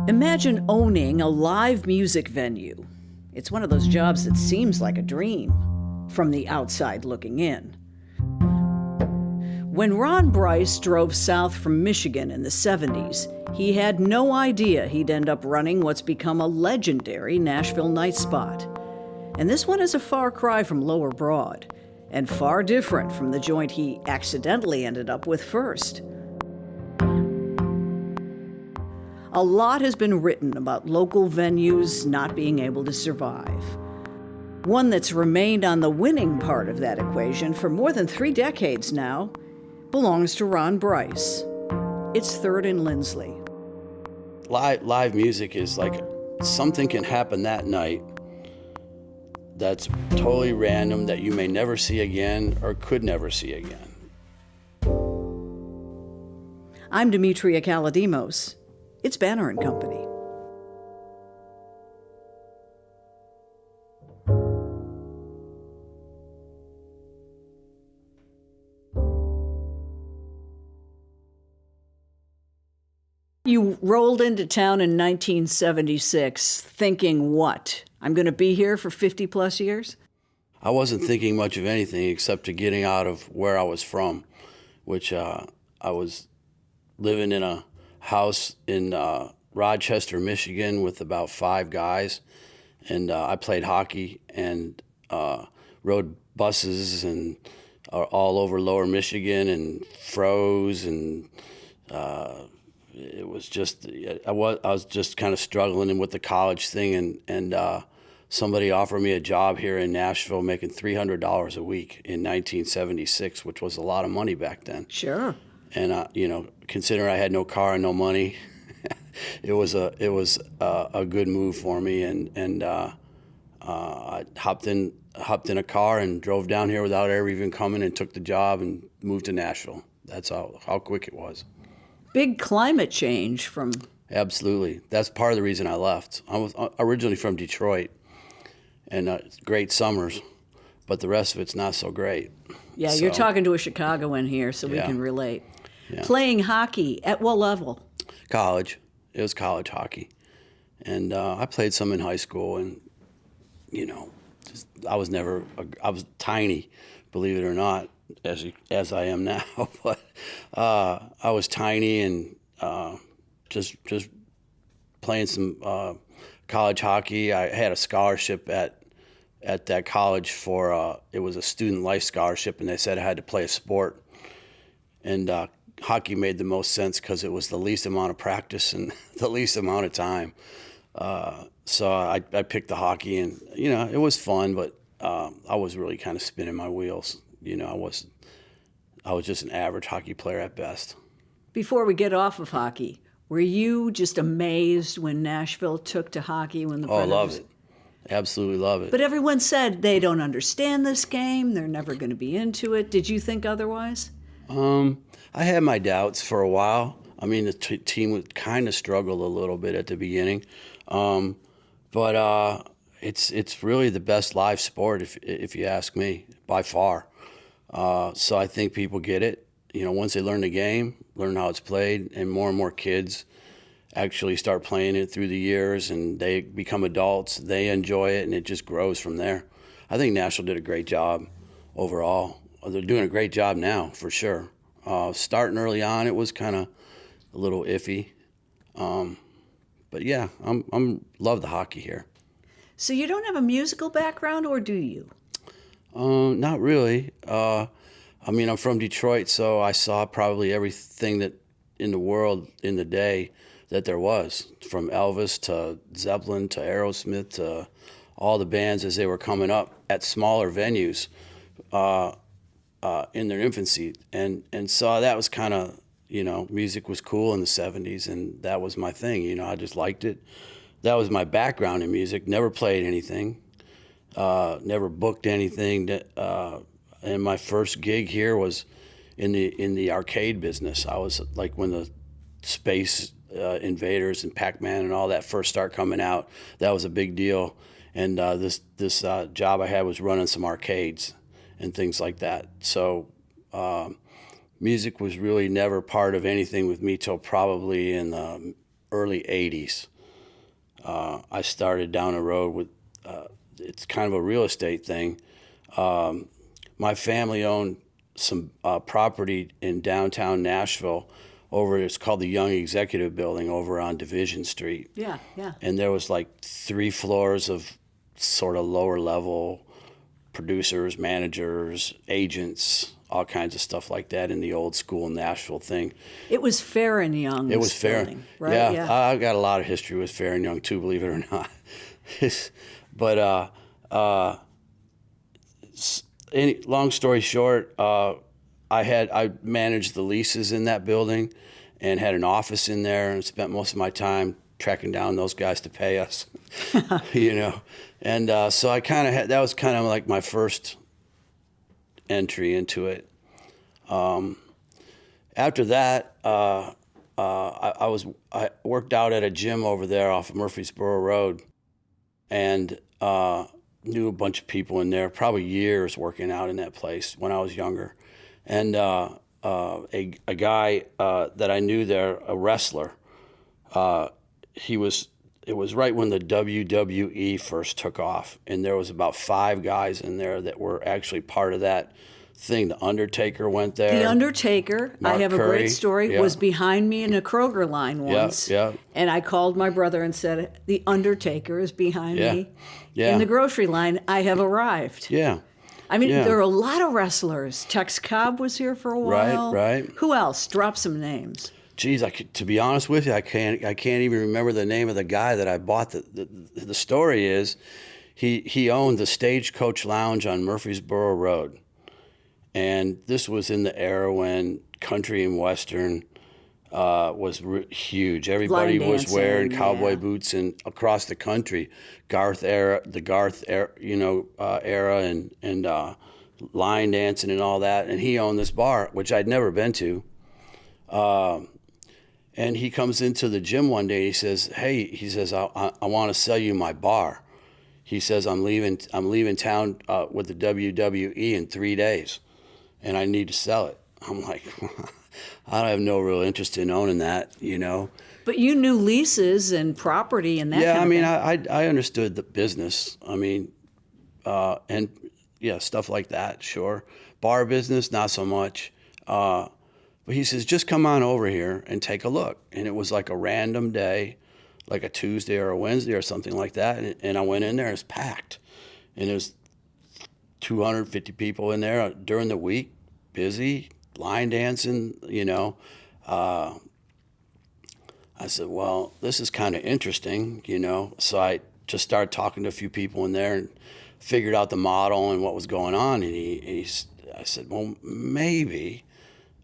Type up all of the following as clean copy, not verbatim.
Imagine owning a live music venue. It's one of those jobs that seems like a dream from the outside looking in. When Ron Brice drove south from Michigan in the 70s, he had no idea he'd end up running what's become a legendary Nashville night spot. And this one is a far cry from Lower Broad, and far different from the joint he accidentally ended up with first. A lot has been written about local venues not being able to survive. One that's remained on the winning part of that equation for more than 3 decades now belongs to Ron Brice. It's Third and Lindsley. Live music is like something can happen that night that's totally random that you may never see again or could never see again. I'm Demetria Kalodimos. It's Banner and Company. You rolled into town in 1976 thinking what? I'm going to be here for 50 plus years? I wasn't thinking much of anything except to getting out of where I was from, which I was living in a house in Rochester, Michigan with about 5 guys. And I played hockey and rode buses and all over lower Michigan and froze and it was just, I was just kind of struggling with the college thing, and somebody offered me a job here in Nashville making $300 a week in 1976, which was a lot of money back then. Sure. And considering I had no car and no money, it was a good move for me, and I hopped in a car and drove down here without ever even coming and took the job and moved to Nashville. That's how quick it was. Big climate change from... Absolutely. That's part of the reason I left. I was originally from Detroit, and great summers, but the rest of it's not so great. Yeah, you're talking to a Chicagoan here, so we can relate. Yeah. Playing hockey at what level? College. It was college hockey. And I played some in high school, and, I was tiny, believe it or not, as I am now. But I was tiny and just playing some college hockey. I had a scholarship at that college for it was a student life scholarship, and they said I had to play a sport. And hockey made the most sense because it was the least amount of practice and the least amount of time. So I picked the hockey, and it was fun, but I was really kind of spinning my wheels. I was just an average hockey player at best. Before we get off of hockey, were you just amazed when Nashville took to hockey when the Predators... Oh, I love it. Absolutely love it. But everyone said they don't understand this game, they're never going to be into it. Did you think otherwise? I had my doubts for a while. I mean, the team would kind of struggle a little bit at the beginning. But it's really the best live sport, if you ask me, by far. So I think people get it. Once they learn the game, learn how it's played, and more kids actually start playing it through the years, and they become adults, they enjoy it, and it just grows from there. I think Nashville did a great job overall. They're doing a great job now, for sure. Starting early on, it was kind of a little iffy. But yeah, I'm love the hockey here. So you don't have a musical background, or do you? Not really. I'm from Detroit, so I saw probably everything that in the world in the day that there was, from Elvis to Zeppelin to Aerosmith to all the bands as they were coming up at smaller venues in their infancy. And so that was kind of, music was cool in the 70s, and that was my thing. I just liked it. That was my background in music. Never played anything. Never booked anything. And my first gig here was in the arcade business. I was like when the Space Invaders and Pac-Man and all that first start coming out. That was a big deal. And this job I had was running some arcades and things like that. So music was really never part of anything with me till probably in the early 80s. I started down a road with, it's kind of a real estate thing. My family owned some property in downtown Nashville it's called the Young Executive Building over on Division Street. Yeah, yeah. And there was like 3 floors of sort of lower level producers, managers, agents, all kinds of stuff like that in the old school Nashville thing. It was Fair and Young. It was Fair, building, right? Yeah, I got a lot of history with Fair and Young too, believe it or not. But long story short, I managed the leases in that building, and had an office in there, and spent most of my time tracking down those guys to pay us, you know. And so I kind of had, that was kind of like my first entry into it. After that, I worked out at a gym over there off of Murfreesboro Road, and knew a bunch of people in there, probably years working out in that place when I was younger. And a guy that I knew there, a wrestler, it was right when the WWE first took off, and there was about 5 guys in there that were actually part of that thing. The Undertaker went there. The Undertaker, Mark I have a Curry, great story, yeah. was behind me in a Kroger line once. Yeah. And I called my brother and said, the Undertaker is behind me Yeah. in the grocery line. I have arrived. Yeah. I mean, Yeah. there are a lot of wrestlers. Tex Cobb was here for a while. Right. Who else? Drop some names. Geez, to be honest with you, I can't even remember the name of the guy that I bought. The story is, he owned the Stagecoach Lounge on Murfreesboro Road, and this was in the era when country and western was huge. Everybody Line was dancing, wearing cowboy yeah. boots, and across the country, the Garth era, era, and line dancing and all that. And he owned this bar, which I'd never been to. And he comes into the gym one day, and he says, "Hey," he says, "I want to sell you my bar." He says, I'm leaving town with the WWE in 3 days, and I need to sell it." I'm like, I have no real interest in owning that, you know. But you knew leases and property and that Yeah, kind I of mean, thing. I understood the business. I mean, and yeah, stuff like that, sure. Bar business, not so much. But he says, just come on over here and take a look. And it was like a random day, like a Tuesday or a Wednesday or something like that. And I went in there, and it was packed. And there was 250 people in there during the week, busy, line dancing, you know. I said, well, this is kind of interesting, you know. So I just started talking to a few people in there and figured out the model and what was going on. And I said, well, maybe.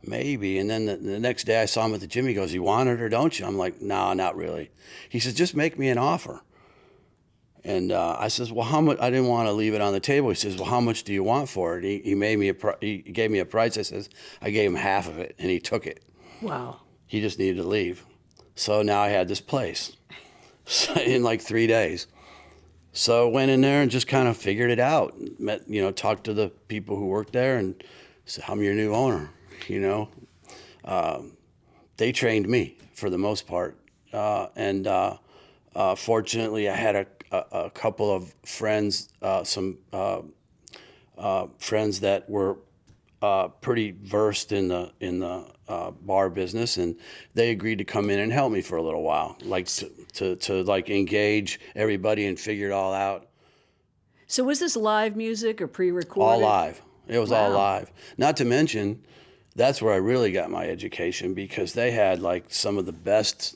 And then the next day I saw him at the gym. He goes, "You want it or don't you?" I'm like, "No, not really." He says, "Just make me an offer." And I says, "Well, how much?" I didn't want to leave it on the table. He says, "Well, how much do you want for it?" He gave me a price. I gave him half of it, and he took it. Wow. He just needed to leave. So now I had this place in like 3 days. So I went in there and just kind of figured it out. Talked to the people who worked there and said, "I'm your new owner." You know, they trained me for the most part. And fortunately, I had a couple of friends, friends that were pretty versed in the bar business, and they agreed to come in and help me for a little while, like to like engage everybody and figure it all out. So was this live music or pre-recorded? All live. It was all Wow. live. Not to mention, that's where I really got my education, because they had like some of the best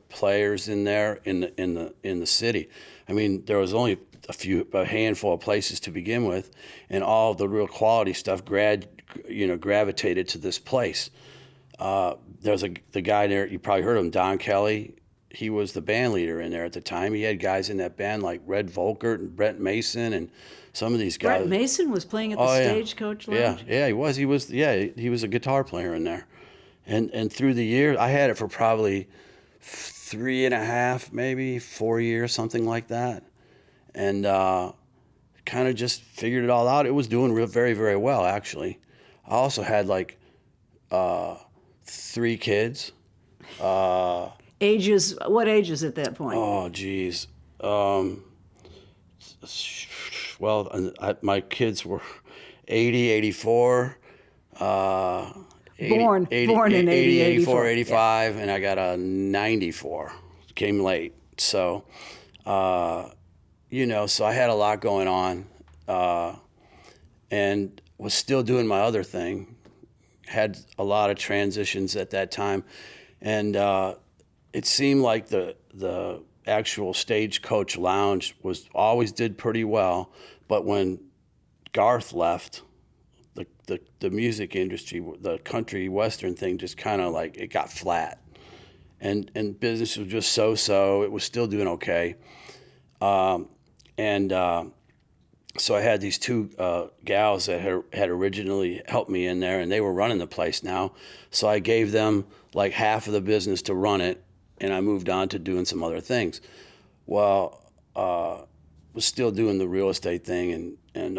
players in there in the city. I mean, there was only a handful of places to begin with, and all of the real quality stuff gravitated to this place. There's the guy there, you probably heard of him, Don Kelly. He was the band leader in there at the time. He had guys in that band like Red Volkert and Brent Mason, and some of these guys. Brett Mason was playing at the Stagecoach Lounge? Yeah, he was. He was a guitar player in there. And through the years, I had it for probably 3.5, maybe 4 years, something like that. And kind of just figured it all out. It was doing very, very well, actually. I also had like 3 kids. What ages at that point? Oh, geez. Well, my kids were 80, 84, uh, 80, Born in 80, 84, 84. 85, and I got a 94. Came late. So, so I had a lot going on, and was still doing my other thing. Had a lot of transitions at that time, and it seemed like the actual Stagecoach Lounge always did pretty well, but when Garth left, the music industry, the country western thing, just kind of like it got flat, and business was just so. It was still doing okay, so I had these two gals that had originally helped me in there, and they were running the place now. So I gave them like half of the business to run it, and I moved on to doing some other things. Well, was still doing the real estate thing, and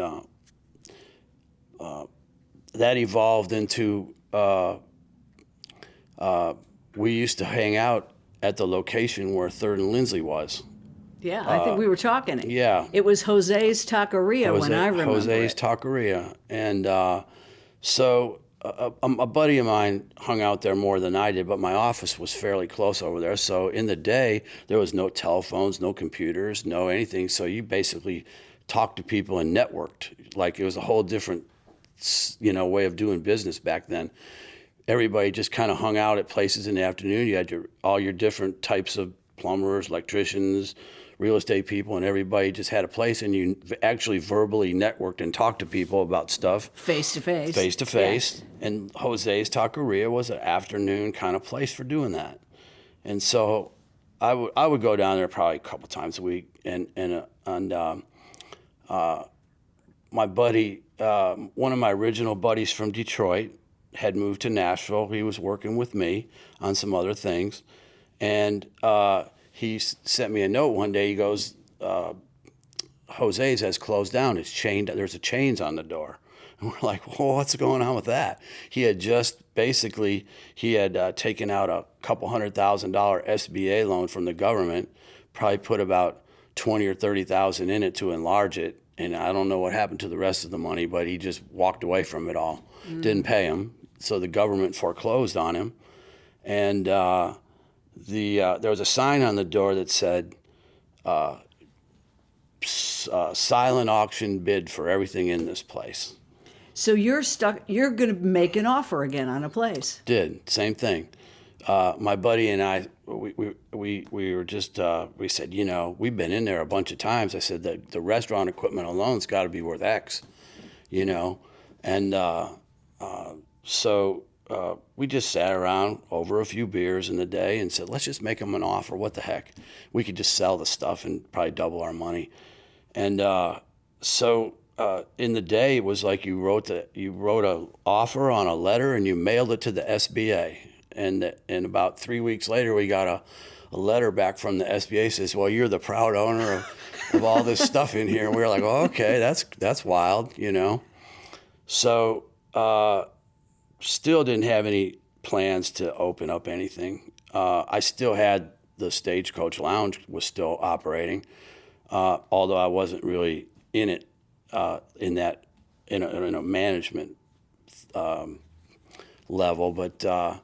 that evolved into we used to hang out at the location where 3rd and Lindsley was. Yeah, I think we were talking. Yeah. It was Jose's Taqueria when I remember Jose's it. Taqueria. And so a buddy of mine hung out there more than I did, but my office was fairly close over there. So in the day, there was no telephones, no computers, no anything. So you basically talked to people and networked. Like it was a whole different, way of doing business back then. Everybody just kind of hung out at places in the afternoon. You had all your different types of plumbers, electricians, real estate people, and everybody just had a place, and you actually verbally networked and talked to people about stuff. Face to face. Face to face. And Jose's Taqueria was an afternoon kind of place for doing that. And so I would go down there probably a couple times a week, and my buddy, one of my original buddies from Detroit, had moved to Nashville. He was working with me on some other things, and he sent me a note one day. He goes, Jose's has closed down. It's chained. There's a chains on the door. And we're like, well, what's going on with that? He had just basically, taken out a couple $100,000 SBA loan from the government, probably put about 20 or 30,000 in it to enlarge it. And I don't know what happened to the rest of the money, but he just walked away from it all. Didn't pay him. So the government foreclosed on him. And there was a sign on the door that said, silent auction bid for everything in this place. So you're going to make an offer again on a place. Same thing. My buddy and I, we were just, we said, we've been in there a bunch of times. I said that the restaurant equipment alone's got to be worth X, and so we just sat around over a few beers in the day and said, let's just make them an offer. What the heck? We could just sell the stuff and probably double our money. And so in the day, it was like you wrote an offer on a letter and you mailed it to the SBA. And about 3 weeks later, we got a letter back from the SBA says, well, you're the proud owner of all this stuff in here. And we were like, oh, okay, that's wild, So still didn't have any plans to open up anything. I still had the Stagecoach Lounge was still operating, although I wasn't really in it in a management level. But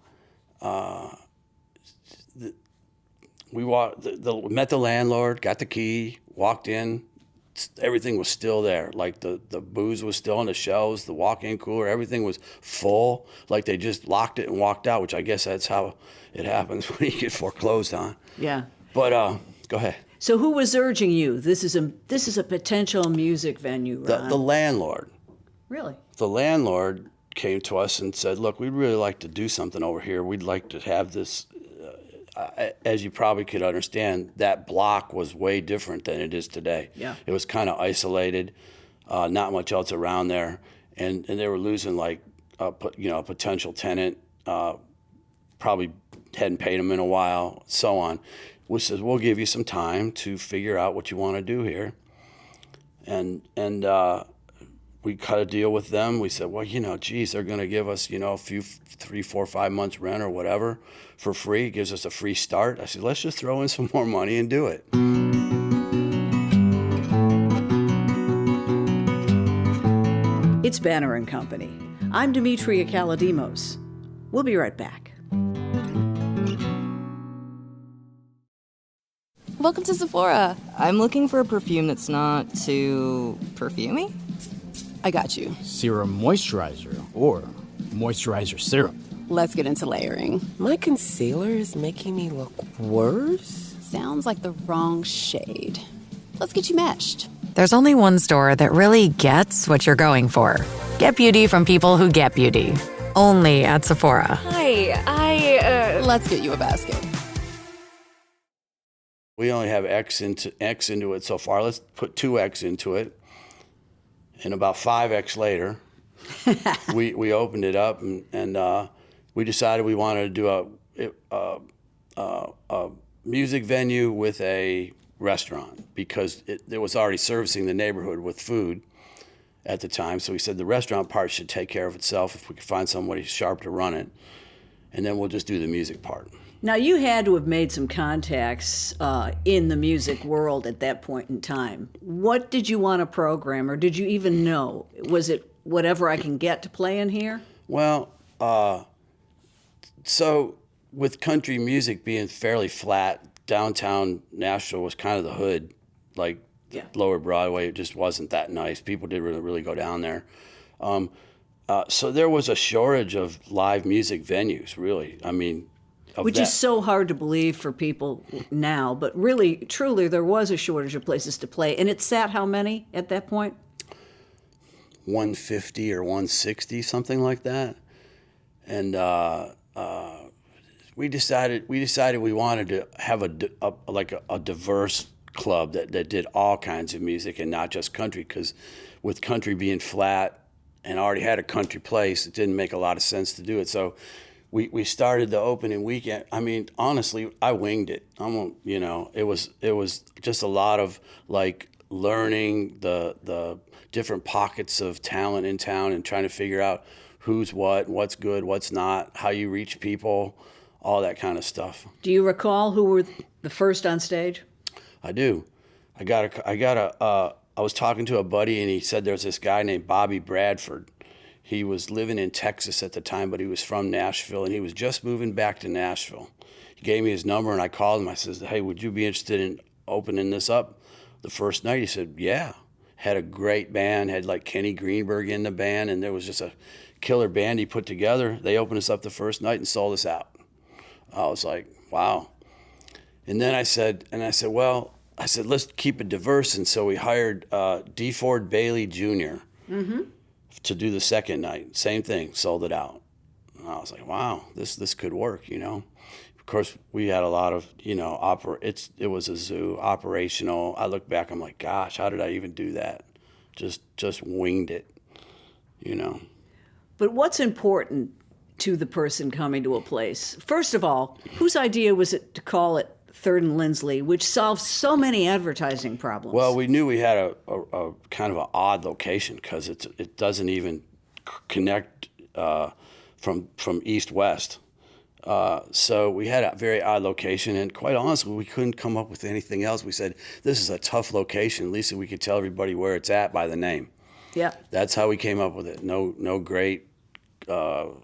we met the landlord, got the key, walked in. Everything was still there. Like the booze was still on the shelves, the walk-in cooler, everything was full. Like they just locked it and walked out, which I guess that's how it happens when you get foreclosed on. Yeah. But go ahead. So who was urging you? This is a potential music venue, Ron. The landlord. Really? The landlord came to us and said, look, we'd really like to do something over here. We'd like to have this. As you probably could understand, that block was way different than it is today. Yeah. It was kind of isolated, not much else around there, and they were losing like a potential tenant, probably hadn't paid them in a while, so on. We says, we'll give you some time to figure out what you want to do here, and we cut a deal with them. We said, well, geez, they're going to give us, a few 3, 4, 5 months rent or whatever for free. It gives us a free start. I said, let's just throw in some more money and do it. It's Banner and Company. I'm Demetria Kalodimos. We'll be right back. Welcome to Sephora. I'm looking for a perfume that's not too perfumey. I got you. Serum moisturizer or moisturizer serum. Let's get into layering. My concealer is making me look worse. Sounds like the wrong shade. Let's get you matched. There's only one store that really gets what you're going for. Get beauty from people who get beauty. Only at Sephora. Hi, Let's get you a basket. We only have X into it so far. Let's put 2X into it. And about 5X later, we opened it up and we decided we wanted to do a music venue with a restaurant because it was already servicing the neighborhood with food at the time. So we said the restaurant part should take care of itself if we could find somebody sharp to run it. And then we'll just do the music part. Now, you had to have made some contacts in the music world at that point in time. What did you want to program, or did you even know? Was it whatever I can get to play in here? Well, so with country music being fairly flat, downtown Nashville was kind of the hood, like Lower Broadway. It just wasn't that nice. People didn't really go down there. So there was a shortage of live music venues, really. I mean, which is so hard to believe for people now, but really, truly, there was a shortage of places to play. And it sat how many at that point? 150 or 160, something like that. And we decided we wanted to have a diverse club that did all kinds of music and not just country, because with country being flat and already had a country place, it didn't make a lot of sense to do it. So we started the opening weekend. I mean, honestly, I winged it. It was just a lot of like learning the different pockets of talent in town and trying to figure out who's what's good, what's not, how you reach people, all that kind of stuff. Do you recall who were the first on stage? I do. I was talking to a buddy and he said there's this guy named Bobby Bradford. He was living in Texas at the time, but he was from Nashville, and he was just moving back to Nashville. He gave me his number, and I called him. I said, hey, would you be interested in opening this up the first night? He said, yeah. Had a great band, had like Kenny Greenberg in the band, and there was just a killer band he put together. They opened us up the first night and sold us out. I was like, wow. And then I said, let's keep it diverse. And so we hired D. Ford Bailey Jr. To do the second night. Same thing, sold it out. And I was like, wow, this could work, Of course, we had a lot of, it was a zoo, operational. I look back, I'm like, gosh, how did I even do that? Just winged it, But what's important to the person coming to a place? First of all, whose idea was it to call it Third and Lindsley, which solves so many advertising problems? Well, we knew we had a kind of an odd location because it doesn't even connect from east-west. So we had a very odd location, and quite honestly, we couldn't come up with anything else. We said, this is a tough location. At least we could tell everybody where it's at by the name. Yeah. That's how we came up with it. No great, that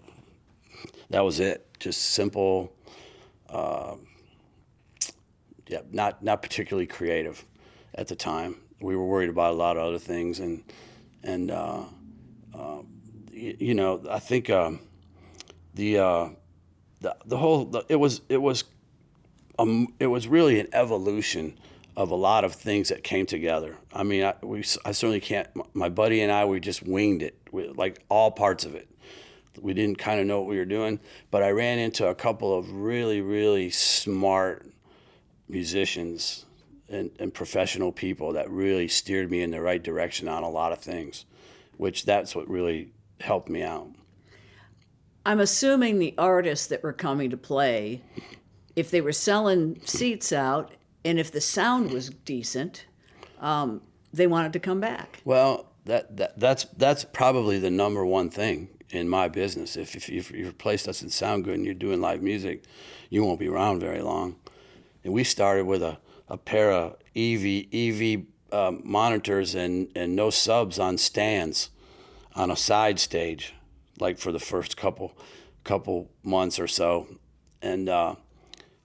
was it. Just simple, not particularly creative at the time. We were worried about a lot of other things, and I think it was really an evolution of a lot of things that came together. I mean, I certainly can't. My buddy and I, we just winged it, like all parts of it. We didn't kind of know what we were doing, but I ran into a couple of really, really smart musicians and professional people that really steered me in the right direction on a lot of things, that's what really helped me out. I'm assuming the artists that were coming to play, if they were selling seats out and if the sound was decent, they wanted to come back. Well, that's probably the number one thing in my business. If your place doesn't sound good and you're doing live music, you won't be around very long. And we started with a pair of EV monitors and no subs on stands on a side stage, like for the first couple months or so. And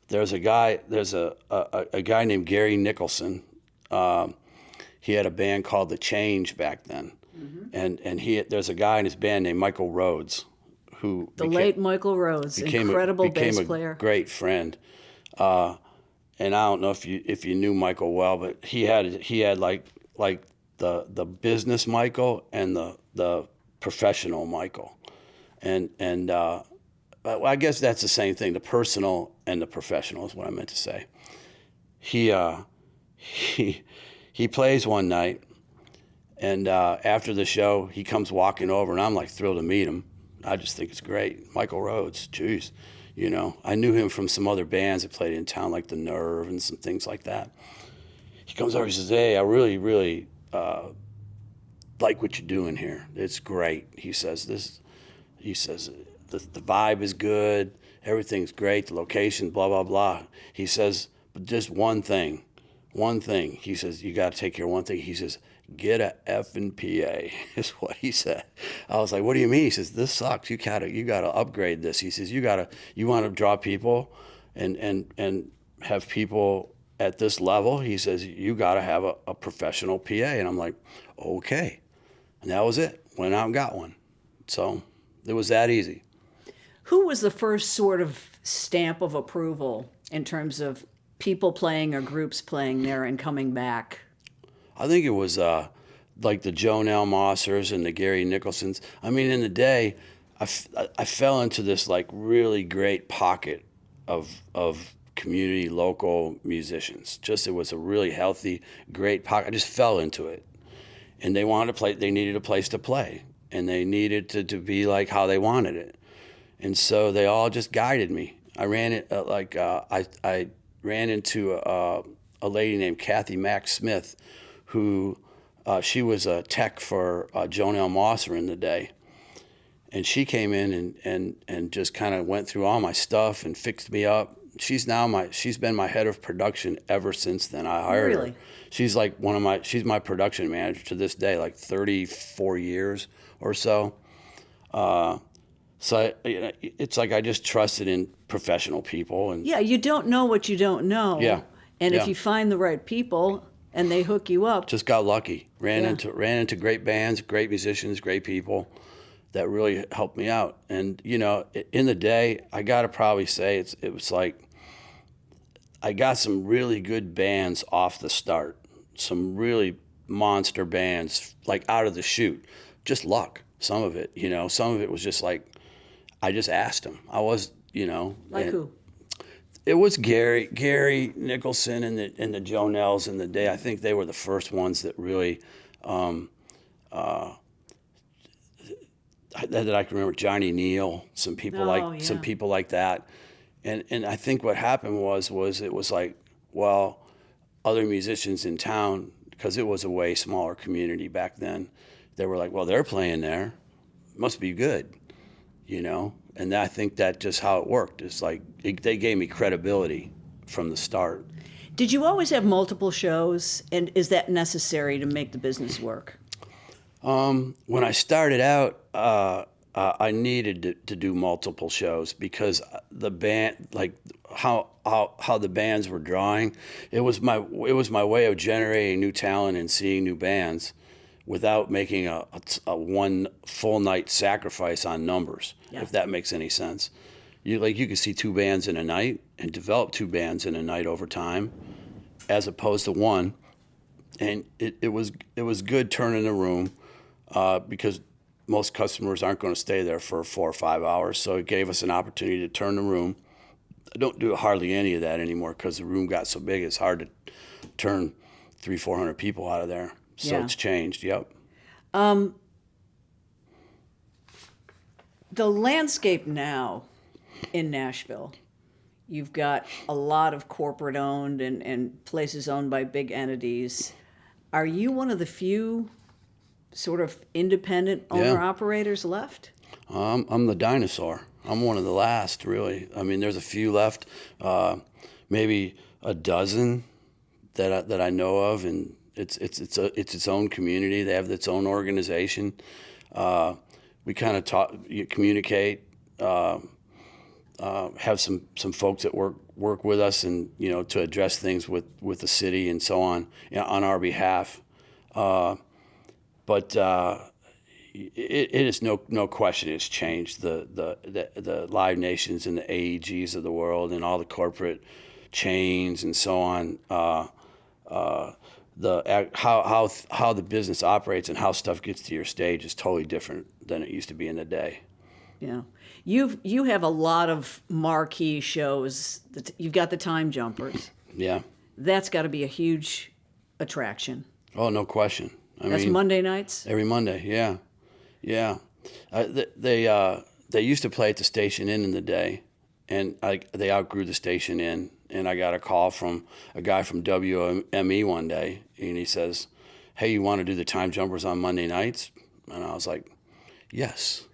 there's a guy named Gary Nicholson. He had a band called The Change back then. Mm-hmm. And there's a guy in his band named Michael Rhodes, who late Michael Rhodes, incredible bass player, a great friend. And I don't know if you knew Michael well, but he had like the business Michael and the professional Michael, and I guess that's the same thing. The personal and the professional is what I meant to say. He plays one night, and after the show, he comes walking over, and I'm like thrilled to meet him. I just think it's great. Michael Rhodes, jeez. You know, I knew him from some other bands that played in town, like The Nerve and some things like that. He comes over, he says, "Hey, I really, really like what you're doing here. It's great." He says, the vibe is good, everything's great, the location, blah, blah, blah. He says, but just one thing. He says, you got to take care of one thing. He says, get a effing PA, is what he said. I was like, what do you mean? He says, this sucks. You gotta upgrade this. He says, you want to draw people and have people at this level. He says, you gotta have a professional PA. And I'm like, okay. And that was it. Went out and got one. So it was that easy. Who was the first sort of stamp of approval in terms of people playing or groups playing there and coming back? I think it was like the Jonelle Mossers and the Gary Nicholsons. I mean, in the day, I fell into this like really great pocket of community local musicians. Just it was a really healthy, great pocket. I just fell into it, and they wanted to play. They needed a place to play, and they needed to be like how they wanted it, and so they all just guided me. I ran it I ran into a lady named Kathy Mack Smith, who she was a tech for Jonelle Mosser in the day. And she came in and just kind of went through all my stuff and fixed me up. She's been my head of production ever since then. I hired her. She's like she's my production manager to this day, like 34 years or so. So it's like I just trusted in professional people. And yeah, you don't know what you don't know. Yeah. And if you find the right people and they hook you up. Just got lucky. Ran into great bands, great musicians, great people that really helped me out. And, you know, in the day, I got to probably say it was like I got some really good bands off the start, some really monster bands, like out of the chute. Just luck, some of it, you know. Some of it was just like, I just asked them. I was, you know. Like who? It was Gary Nicholson and the Jonelles in the day. I think they were the first ones that really that I can remember. Johnny Neal, some people like that, and I think what happened was it was like, well, other musicians in town, because it was a way smaller community back then. They were like, well, they're playing there, must be good, you know. And I think that just how it worked. It's like they gave me credibility from the start. Did you always have multiple shows, and is that necessary to make the business work? When I started out, I needed to do multiple shows because the band, like how the bands were drawing, it was my way of generating new talent and seeing new bands, without making a one full night sacrifice on numbers, if that makes any sense. You could see two bands in a night and develop two bands in a night over time, as opposed to one. And it was good turning the room, because most customers aren't going to stay there for 4 or 5 hours. So it gave us an opportunity to turn the room. I don't do hardly any of that anymore because the room got so big. It's hard to turn 300-400 people out of there. So it's changed, yep. The landscape now in Nashville, you've got a lot of corporate owned and places owned by big entities. Are you one of the few sort of independent owner-operators left? I'm the dinosaur. I'm one of the last, really. I mean, there's a few left, maybe a dozen that I know of, and it's its own community. They have its own organization. We kind of communicate, have some folks that work with us, and to address things with the city and so on, on our behalf. But it is no question it's changed the Live Nations and the AEGs of the world and all the corporate chains and so on. How the business operates and how stuff gets to your stage is totally different than it used to be in the day. Yeah. You have a lot of marquee shows. You've got the Time Jumpers. Yeah. That's got to be a huge attraction. Oh, no question. That's Monday nights? Every Monday, yeah. Yeah. They used to play at the Station Inn in the day, and they outgrew the Station Inn, and I got a call from a guy from WME one day, and he says, "Hey, you want to do the Time Jumpers on Monday nights?" And I was like, "Yes."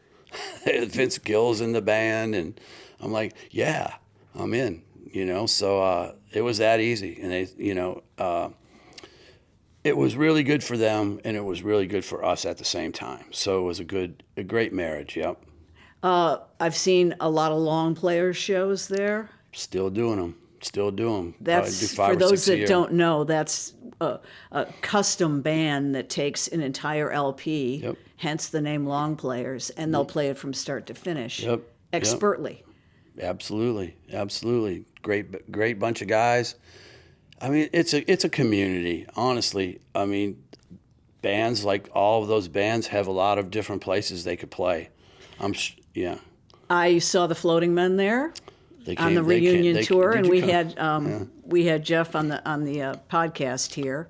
Vince Gill's in the band, and I'm like, "Yeah, I'm in." So it was that easy, and they, it was really good for them, and it was really good for us at the same time. So it was a great marriage. Yep. I've seen a lot of Long Players shows there. Still doing them. That's, do 5 for or those 6 a that year. don't know, that's a custom band that takes an entire LP, Yep. hence the name Long Players, and they'll play it from start to finish. Yep. Expertly. Absolutely. Great bunch of guys. I mean, it's a community, honestly. I mean, bands, like all of those bands, have a lot of different places they could play. Yeah. I saw the Floating Men there They on the came- they came- reunion they- tour, did and you we come? had Jeff on the podcast here,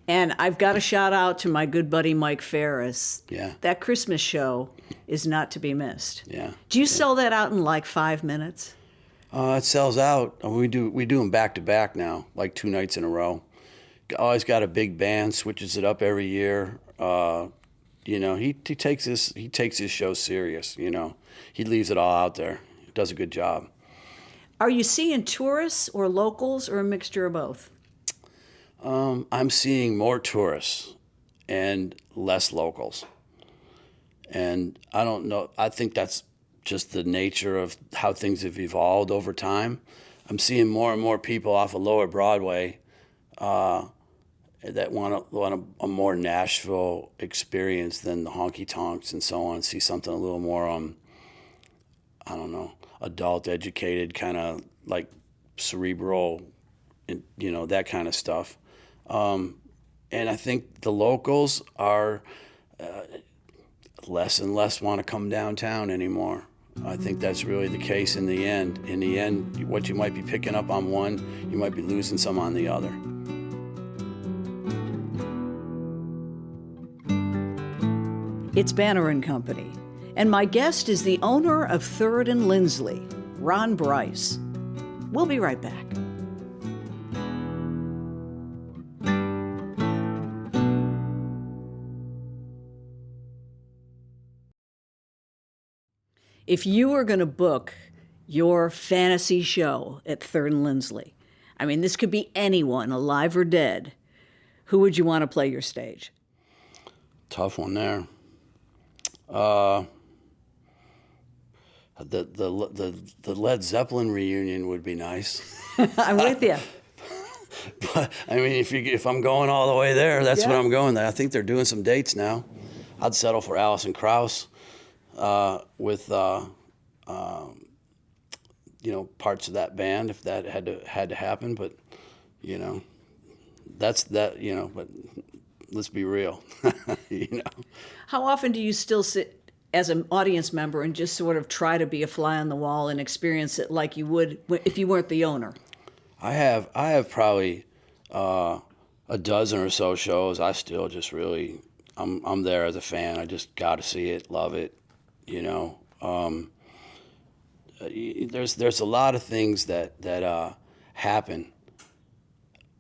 and I've got to shout out to my good buddy Mike Ferris. Yeah. That Christmas show is not to be missed. Yeah. Do you sell that out in like 5 minutes? It sells out. We do them back to back now, like 2 nights in a row. Always got a big band, switches it up every year. He takes his show serious. He leaves it all out there. He does a good job. Are you seeing tourists or locals or a mixture of both? I'm seeing more tourists and less locals. And I don't know. I think that's just the nature of how things have evolved over time. I'm seeing more and more people off of Lower Broadway that want a more Nashville experience than the honky tonks and so on. See something a little more, I don't know, adult, educated, kind of like cerebral, and, that kind of stuff. And I think the locals are less and less want to come downtown anymore. I think that's really the case in the end. In the end, what you might be picking up on one, you might be losing some on the other. It's Banner and Company, and my guest is the owner of 3rd and Lindsley, Ron Brice. We'll be right back. If you were going to book your fantasy show at 3rd and Lindsley, I mean, this could be anyone, alive or dead, who would you want to play your stage? Tough one there. The Led Zeppelin reunion would be nice. I'm with you. But I mean, if I'm going all the way there, that's what I'm going there. I think they're doing some dates now. I'd settle for Alison Krauss with parts of that band if that had to happen. But that's that. But let's be real. How often do you still sit as an audience member and just sort of try to be a fly on the wall and experience it like you would if you weren't the owner? I have probably a dozen or so shows. I still just really I'm there as a fan. I just got to see it, love it. There's a lot of things that happen.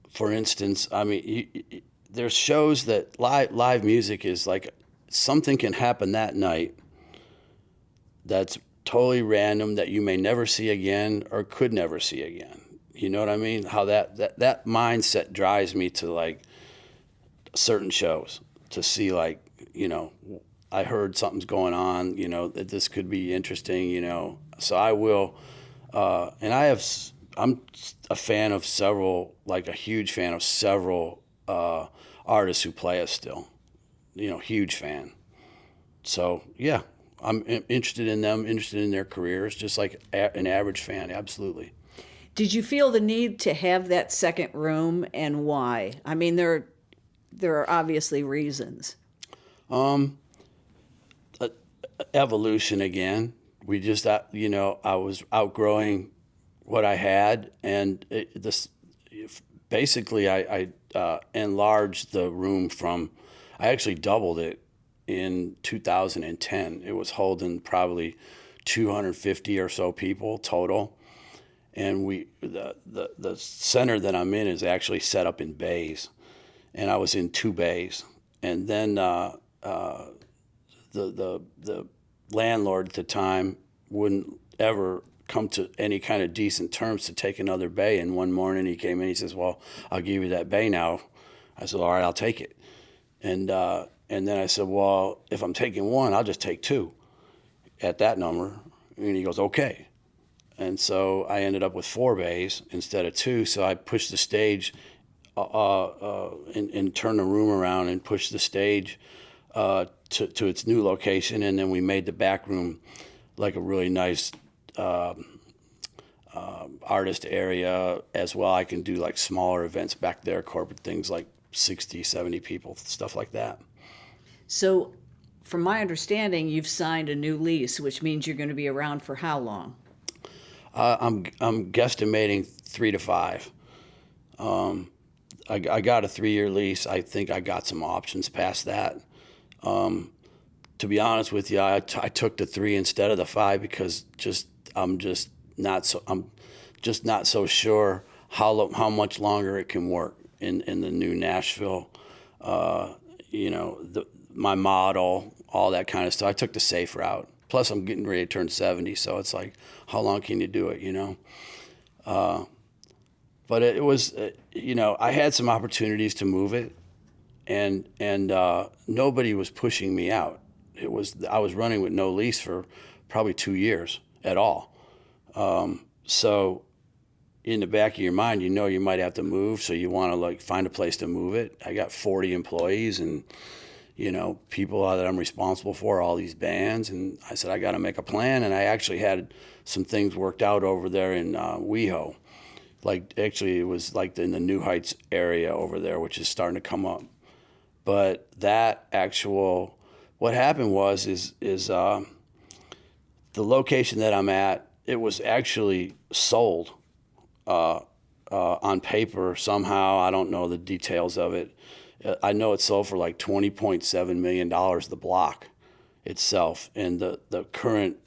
For instance, I mean, there's shows that live music is like something can happen that night that's totally random that you may never see again or could never see again. You know what I mean? How that mindset drives me to like certain shows to see like, I heard something's going on, that this could be interesting, So I will, and I'm a fan of several, like a huge fan of several artists who play us still, huge fan. So yeah, I'm interested in them, interested in their careers, just like an average fan, absolutely. Did you feel the need to have that second room, and why? I mean, there are obviously reasons. Evolution again. We just, I was outgrowing what I had, and basically I enlarged the room I actually doubled it in 2010. It was holding probably 250 or so people total. And the center that I'm in is actually set up in bays, and I was in 2 bays. And then the landlord at the time wouldn't ever come to any kind of decent terms to take another bay. And one morning he came in, he says, "Well, I'll give you that bay now." I said, "All right, I'll take it." And then I said, "Well, if I'm taking one, I'll just take 2 at that number." And he goes, "Okay." And so I ended up with 4 bays instead of 2. So I pushed the stage and turned the room around and pushed the stage to its new location. And then we made the back room like a really nice artist area as well. I can do like smaller events back there, corporate things like 60, 70 people, stuff like that. So from my understanding, you've signed a new lease, which means you're going to be around for how long? I'm guesstimating 3 to 5. I got a 3-year lease. I think I got some options past that. To be honest with you, I took the 3 instead of the 5 because I'm just not so sure how much longer it can work in the new Nashville. My model, all that kind of stuff. I took the safe route. Plus, I'm getting ready to turn 70, so it's like, how long can you do it, But it was, I had some opportunities to move it, and nobody was pushing me out. I was running with no lease for probably 2 years at all. So in the back of your mind, you might have to move, so you want to like find a place to move it. I got 40 employees and people that I'm responsible for, all these bands. And I said, I got to make a plan. And I actually had some things worked out over there in WeHo. It was like in the New Heights area over there, which is starting to come up. But what happened was the location that I'm at, it was actually sold on paper somehow. I don't know the details of it. I know it sold for like $20.7 million, the block itself. And the current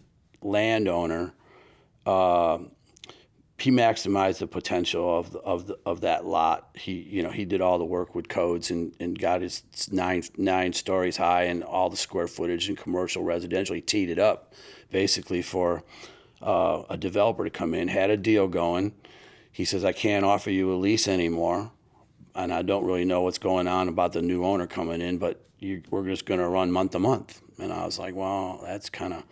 landowner, he maximized the potential of that lot. He did all the work with codes and got his nine stories high and all the square footage and commercial, residential. He teed it up basically for a developer to come in, had a deal going. He says, I can't offer you a lease anymore. And I don't really know what's going on about the new owner coming in, but we're just going to run month to month. And I was like, well, that's kind of,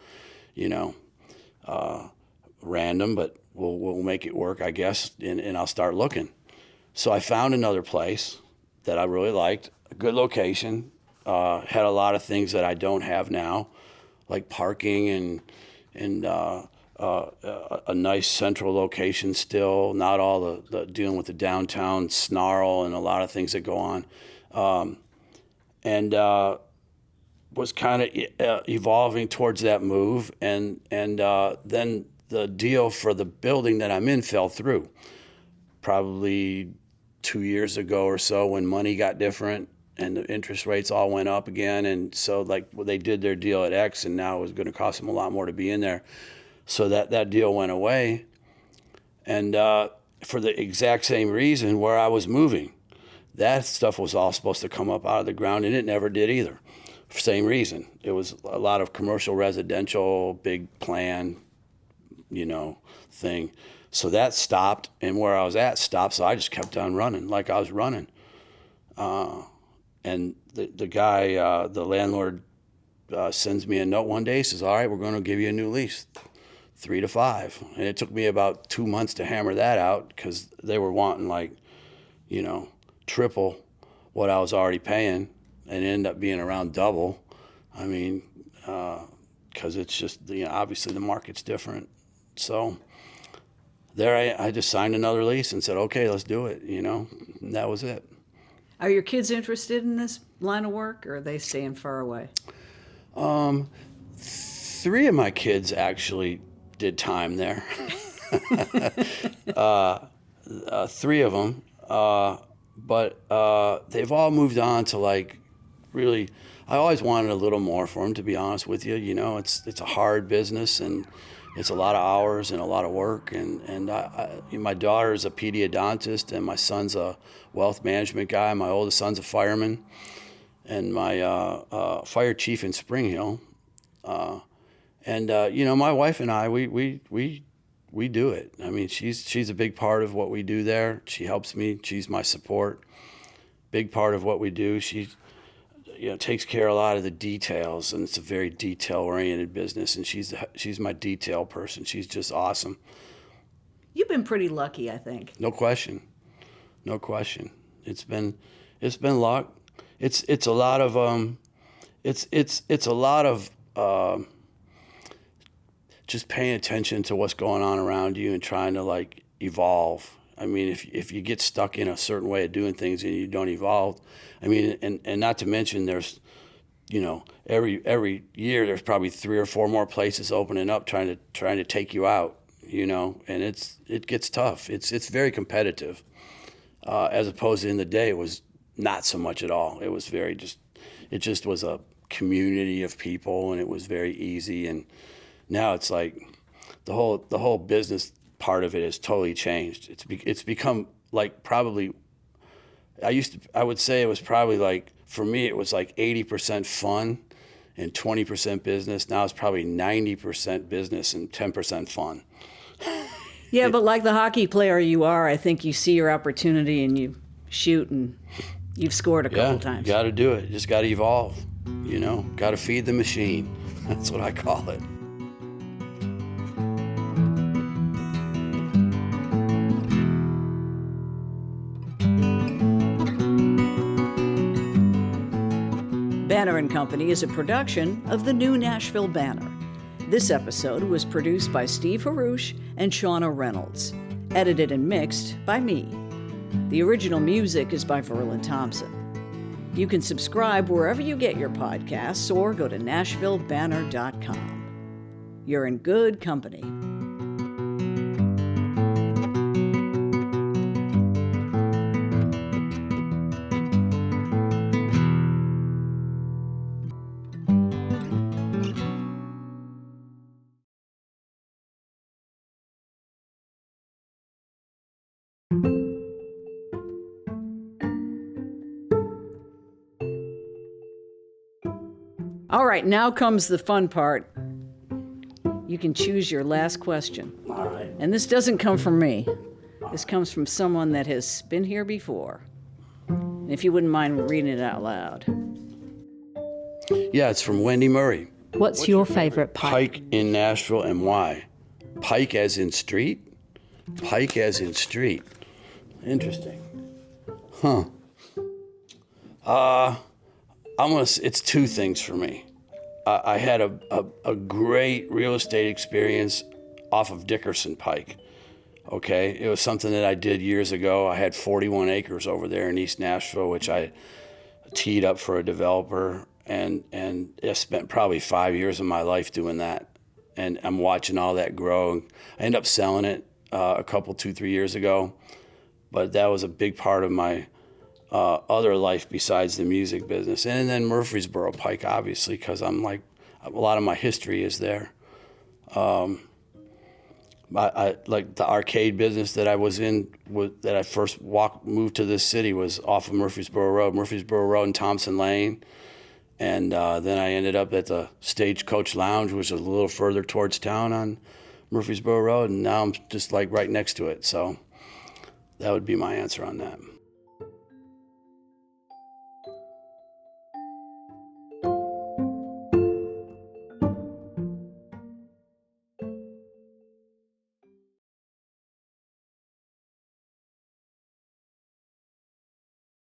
random, but we'll make it work, I guess, and I'll start looking. So I found another place that I really liked, a good location, had a lot of things that I don't have now, like parking and a nice central location still, not all the dealing with the downtown snarl and a lot of things that go on. And was kind of evolving towards that move. And then the deal for the building that I'm in fell through probably 2 years ago or so when money got different and the interest rates all went up again. And so they did their deal at X and now it was going to cost them a lot more to be in there. So that deal went away, and for the exact same reason where I was moving. That stuff was all supposed to come up out of the ground, and it never did either. Same reason. It was a lot of commercial, residential, big plan, thing. So that stopped, and where I was at stopped, so I just kept on running like I was running. And the guy, the landlord, sends me a note one day, says, all right, we're going to give you a new lease, 3 to 5. And it took me about 2 months to hammer that out because they were wanting triple what I was already paying, and it ended up being around double. I mean, because it's just, obviously the market's different. So there I just signed another lease and said, okay, let's do it, and that was it. Are your kids interested in this line of work, or are they staying far away? 3 of my kids actually did time there. 3 of them. But they've all moved on to really, I always wanted a little more for them, to be honest with you. It's a hard business, and it's a lot of hours and a lot of work. And my daughter's a pediodontist, and my son's a wealth management guy. My oldest son's a fireman, and my fire chief in Spring Hill. My wife and I, we do it. I mean, she's a big part of what we do there. She helps me. She's my support. Big part of what we do. She, takes care of a lot of the details, and it's a very detail-oriented business. And she's my detail person. She's just awesome. You've been pretty lucky, I think. No question. It's been luck. It's a lot of it's a lot of just paying attention to what's going on around you and trying to evolve. I mean, if you get stuck in a certain way of doing things and you don't evolve, I mean, and not to mention there's, every year there's probably 3 or 4 more places opening up trying to take you out, and it gets tough. It's very competitive, as opposed to in the day it was not so much at all. It was it just was a community of people, and it was very easy. And now it's like the whole business part of it has totally changed. It's become probably, I would say it was probably for me it was 80% fun and 20% business. Now it's probably 90% business and 10% fun. Yeah, but like the hockey player you are, I think you see your opportunity and you shoot, and you've scored a couple times. Got to do it. Just got to evolve. Got to feed the machine. That's what I call it. Banner & Company is a production of the New Nashville Banner. This episode was produced by Steve Haruch and Shauna Reynolds. Edited and mixed by me. The original music is by Verlin Thompson. You can subscribe wherever you get your podcasts or go to NashvilleBanner.com. You're in good company. All right, now comes the fun part. You can choose your last question. All right. And this doesn't come from me. This comes from someone that has been here before. And if you wouldn't mind reading it out loud. Yeah, it's from Wendy Murray. What's your favorite pike? Pike in Nashville, and why? Pike as in street? Pike as in street. Interesting. Huh. It's 2 things for me. I had a great real estate experience off of Dickerson Pike. Okay, it was something that I did years ago. I had 41 acres over there in East Nashville, which I teed up for a developer, and I spent probably 5 years of my life doing that. And I'm watching all that grow. I ended up selling it a couple, 2-3 years ago, but that was a big part of my other life besides the music business. And then Murfreesboro Pike, obviously, because a lot of my history is there. I like the arcade business that I was in, that I first moved to this city was off of Murfreesboro Road and Thompson Lane. And then I ended up at the Stagecoach Lounge, which is a little further towards town on Murfreesboro Road, and now I'm just like right next to it. So that would be my answer on that.